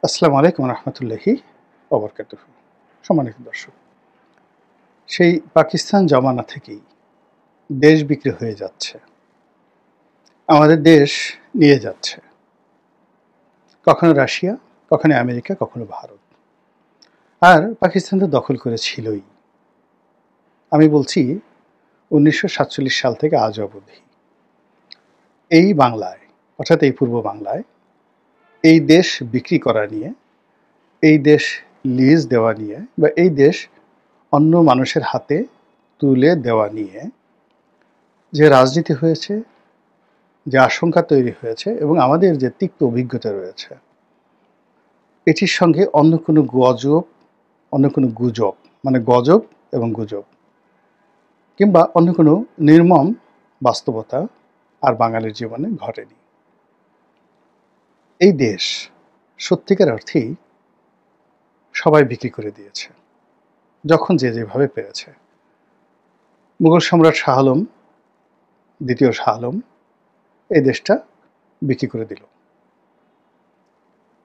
আসসালামু আলাইকুম রহমতুল্লাহি ওবরকাতুহু। সম্মানিত দর্শক, সেই পাকিস্তান জমানা থেকেই দেশ বিক্রি হয়ে যাচ্ছে, আমাদের দেশ নিয়ে যাচ্ছে, কখনো রাশিয়া, কখনো আমেরিকা, কখনো ভারত। আর পাকিস্তান তো দখল করেছিলই। আমি বলছি 1947 সাল থেকে আজ অবধি এই বাংলায়, অর্থাৎ এই পূর্ব বাংলায় এই দেশ বিক্রি করা নিয়ে, এই দেশ লিজ দেওয়া নিয়ে, বা এই দেশ অন্য মানুষের হাতে তুলে দেওয়া নিয়ে যে রাজনীতি হয়েছে, যে আশঙ্কা তৈরি হয়েছে, এবং আমাদের যে তিক্ত অভিজ্ঞতা রয়েছে, এটির সঙ্গে অন্য কোনো গজব, অন্য কোনো গুজব, মানে গজব এবং গুজব, কিংবা অন্য কোনো নির্মম বাস্তবতা আর বাঙালির জীবনে ঘটেনি। এই দেশ সত্যিকার অর্থেই সবাই বিক্রি করে দিয়েছে, যখন যে যেভাবে পেরেছে। মুঘল সম্রাট শাহ আলম, দ্বিতীয় শাহ আলম, এই দেশটা বিক্রি করে দিল।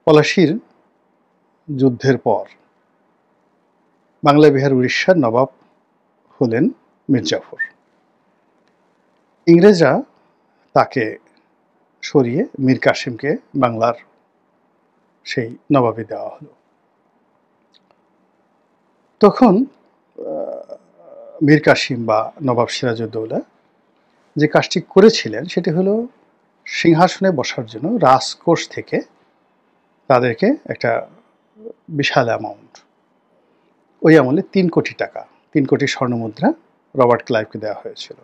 পলাশির যুদ্ধের পর বাংলা, বিহার, উড়িষ্যার নবাব হলেন মীর জাফর। ইংরেজরা তাকে সরিয়ে মীর কাসিমকে বাংলার সেই নবাবি দেওয়া হলো। তখন মীর কাসিম বা নবাব সিরাজউদ্দৌলা যে কাজটি করেছিলেন সেটি হলো সিংহাসনে বসার জন্য রাজকোষ থেকে তাদেরকে একটা বিশাল অ্যামাউন্ট, ওই আমলে 3 কোটি টাকা, 3 কোটি স্বর্ণমুদ্রা রবার্ট ক্লাইভকে দেওয়া হয়েছিল।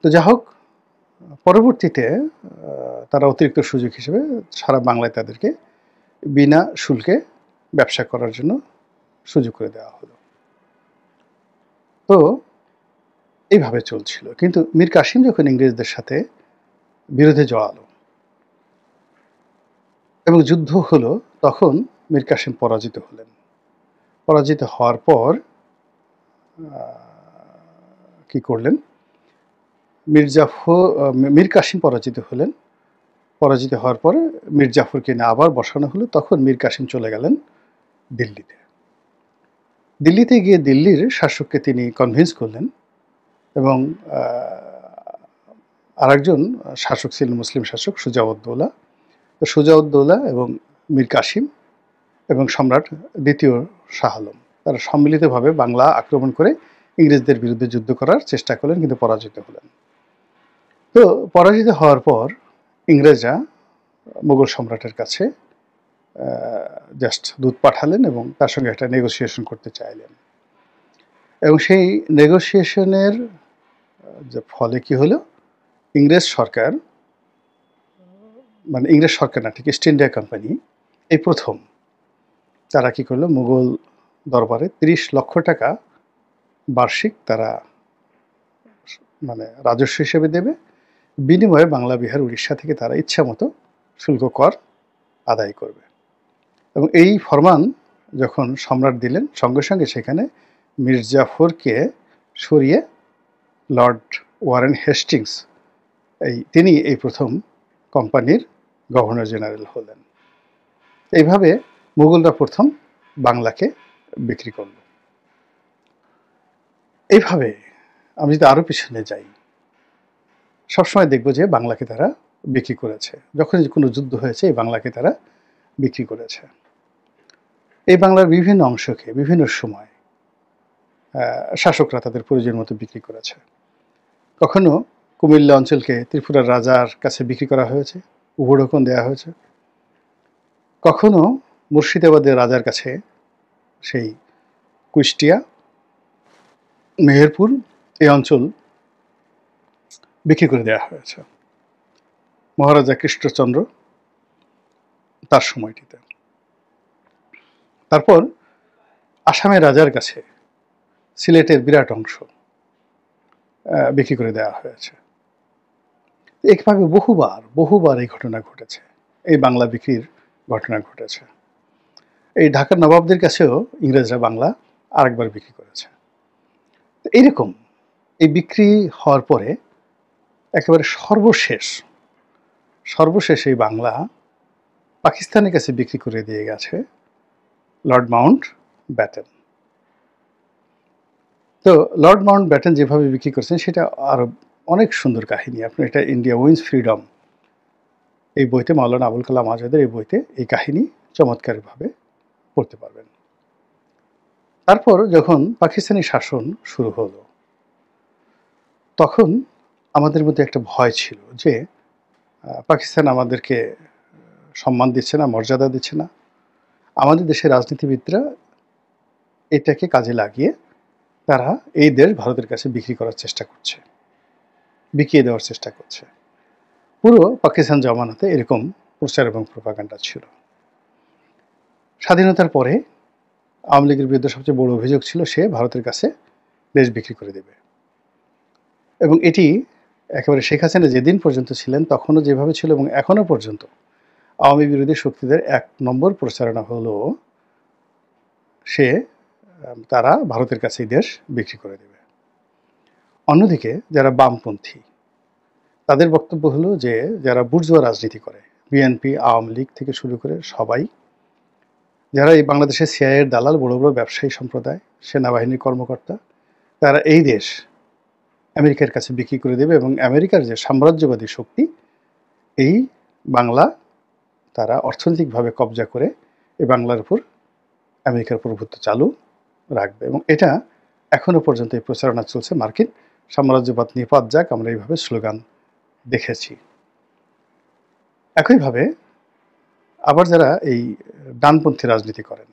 তো যা হোক, পরবর্তীতে তারা অতিরিক্ত সুযোগ হিসেবে সারা বাংলায় তাদেরকে বিনা শুল্কে ব্যবসা করার জন্য সুযোগ করে দেওয়া হলো। তো এইভাবে চলছিল। কিন্তু মীর কাসিম যখন ইংরেজদের সাথে বিরোধে জড়ালো এবং যুদ্ধ হলো, তখন মীর কাসিম পরাজিত হলেন। পরাজিত হওয়ার পর কি করলেন? মীর কাসিম পরাজিত হলেন। পরাজিত হওয়ার পরে মীর জাফরকে নিয়ে আবার বসানো হলো। তখন মীর কাসিম চলে গেলেন দিল্লিতে। দিল্লিতে গিয়ে দিল্লির শাসককে তিনি কনভিন্স করলেন, এবং আরেকজন শাসক ছিলেন মুসলিম শাসক সুজাউদ্দৌলা। তো সুজাউদ্দৌলা এবং মীর কাসিম এবং সম্রাট দ্বিতীয় শাহ আলম, তারা সম্মিলিতভাবে বাংলা আক্রমণ করে ইংরেজদের বিরুদ্ধে যুদ্ধ করার চেষ্টা করলেন, কিন্তু পরাজিত হলেন। তো পরাজিত হওয়ার পর ইংরেজরা মুঘল সম্রাটের কাছে জাস্ট দূত পাঠালেন এবং তার সঙ্গে একটা নেগোসিয়েশন করতে চাইলেন। এবং সেই নেগোসিয়েশনের যে ফলে কি হলো, ইংরেজ সরকার, মানে ইংরেজ সরকার না, ঠিক ইস্ট ইন্ডিয়া কোম্পানি এই প্রথম তারা কি করলো, মুঘল দরবারে 30 লক্ষ টাকা বার্ষিক তারা মানে রাজস্ব হিসেবে দেবে, বিনিময়ে বাংলা, বিহার, উড়িষ্যা থেকে তারা ইচ্ছা মতো শুল্ক কর আদায় করবে। এবং এই ফরমান যখন সম্রাট দিলেন, সঙ্গে সঙ্গে সেখানে মীর জাফরকে সরিয়ে লর্ড ওয়ারেন হেস্টিংস, তিনি এই প্রথম কোম্পানির গভর্নর জেনারেল হলেন। এইভাবে মুঘলরা প্রথম বাংলাকে বিক্রি করল। এইভাবে আমি যদি আরও পিছনে যাই, সবসময় দেখব যে বাংলাকে তারা বিক্রি করেছে। যখন কোনো যুদ্ধ হয়েছে, এই বাংলাকে তারা বিক্রি করেছে। এই বাংলার বিভিন্ন অংশকে বিভিন্ন সময় শাসকরা তাদের প্রয়োজন মতো বিক্রি করেছে। কখনো কুমিল্লা অঞ্চলকে ত্রিপুরার রাজার কাছে বিক্রি করা হয়েছে, উপঢৌকন দেওয়া হয়েছে। কখনো মুর্শিদাবাদের রাজার কাছে সেই কুষ্টিয়া, মেহেরপুর এই অঞ্চল বিক্রি করে দেওয়া হয়েছে মহারাজা কৃষ্ণচন্দ্র তার সময়টিতে। তারপর আসামের রাজার কাছে সিলেটের বিরাট অংশ বিক্রি করে দেওয়া হয়েছে। এইভাবে বহুবার এই ঘটনা ঘটেছে, এই বাংলা বিক্রির ঘটনা ঘটেছে। এই ঢাকার নবাবদের কাছেও ইংরেজরা বাংলা আরেকবার বিক্রি করেছে। এইরকম এই বিক্রি হওয়ার পরে একেবারে সর্বশেষ এই বাংলা পাকিস্তানের কাছে বিক্রি করে দিয়ে গেছে লর্ড মাউন্ট ব্যাটেন। তো লর্ড মাউন্ট ব্যাটেন যেভাবে বিক্রি করছেন সেটা আরও অনেক সুন্দর কাহিনী। আপনি এটা ইন্ডিয়া উইন্স ফ্রিডম এই বইতে, মাওলানা আবুল কালাম আজাদের এই বইতে এই কাহিনী চমৎকারভাবে পড়তে পারবেন। তারপর যখন পাকিস্তানি শাসন শুরু হলো, তখন আমাদের মধ্যে একটা ভয় ছিল যে পাকিস্তান আমাদেরকে সম্মান দিচ্ছে না, মর্যাদা দিচ্ছে না। আমাদের দেশের রাজনীতিবিদরা এটাকে কাজে লাগিয়ে তারা এই দেশ ভারতের কাছে বিক্রি করার চেষ্টা করছে, বিকিয়ে দেওয়ার চেষ্টা করছে। পুরো পাকিস্তান জমানাতে এরকম প্রচার এবং প্রোপাগান্ডা ছিল। স্বাধীনতার পরে আওয়ামী লীগের বিরুদ্ধে সবচেয়ে বড় অভিযোগ ছিল সে ভারতের কাছে দেশ বিক্রি করে দেবে। এবং এটি একেবারে শেখ হাসিনা যেদিন পর্যন্ত ছিলেন তখনও যেভাবে ছিল এবং এখনও পর্যন্ত আওয়ামী বিরোধী শক্তিদের 1 নম্বর প্রচারণা হলো তারা ভারতের কাছেই দেশ বিক্রি করে দেবে। অন্যদিকে যারা বামপন্থী তাদের বক্তব্য হলো যে যারা বুর্জোয়া রাজনীতি করে, বিএনপি, আওয়ামী লীগ থেকে শুরু করে সবাই, যারা এই বাংলাদেশের সিআইএর দালাল, বড় বড় ব্যবসায়ী সম্প্রদায়, সেনাবাহিনীর কর্মকর্তা, তারা এই দেশ আমেরিকার কাছে বিক্রি করে দেবে এবং আমেরিকার যে সাম্রাজ্যবাদী শক্তি, এই বাংলা তারা অর্থনৈতিকভাবে কবজা করে এই বাংলার উপর আমেরিকার প্রভুত্ব চালু রাখবে। এবং এটা এখনও পর্যন্ত এই প্রচারণা চলছে, মার্কিন সাম্রাজ্যবাদ নিপাত যাক, আমরা এইভাবে স্লোগান দেখেছি। একইভাবে আবার যারা এই ডানপন্থী রাজনীতি করেন,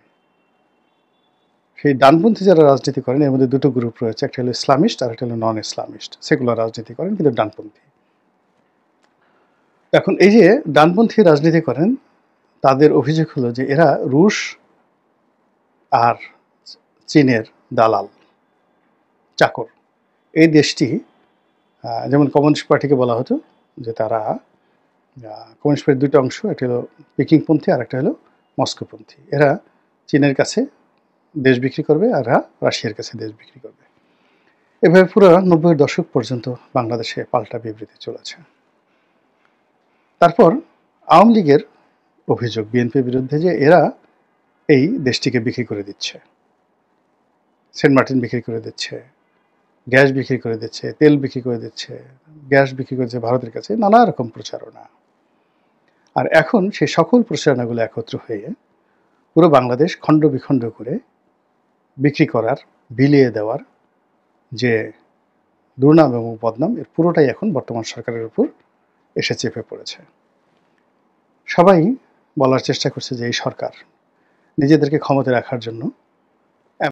সেই ডানপন্থী যারা রাজনীতি করেন এর মধ্যে দুটো গ্রুপ রয়েছে, একটা হলো ইসলামিস্ট আর একটা হলো নন ইসলামিস্ট। সেকুলার রাজনীতি করেন কিন্তু ডানপন্থী। এখন এই যে ডানপন্থী রাজনীতি করেন তাদের অভিযোগ হলো যে এরা রুশ আর চীনের দালাল, চাকর। এই দেশটি যেমন কমিউনিস্ট পার্টিকে বলা হতো যে তারা কমিউনিস্ট পার্টির দুটো অংশ, একটা হলো পিকিংপন্থী আর একটা হলো মস্কোপন্থী। এরা চীনের কাছে দেশ বিক্রি করবে আর এরা রাশিয়ার কাছে দেশ বিক্রি করবে। এভাবে পুরো 90-এর দশক পর্যন্ত বাংলাদেশে পাল্টা বিবৃতি চলেছে। তারপর আওয়ামী লীগের অভিযোগ বিএনপির বিরুদ্ধে যে এরা এই দেশটিকে বিক্রি করে দিচ্ছে, সেন্ট মার্টিন বিক্রি করে দিচ্ছে, গ্যাস বিক্রি করে দিচ্ছে, তেল বিক্রি করে দিচ্ছে, গ্যাস বিক্রি করছে ভারতের কাছে, নানা রকম প্রচারণা। আর এখন সেই সকল প্রচারণাগুলো একত্র হয়ে পুরো বাংলাদেশ খণ্ড বিখণ্ড করে বিক্রি করার, বিলিয়ে দেওয়ার যে দুর্নাম এবং বদনাম, এর পুরোটাই এখন বর্তমান সরকারের উপর এসে চেপে পড়েছে। সবাই বলার চেষ্টা করছে যে এই সরকার নিজেদেরকে ক্ষমতায় রাখার জন্য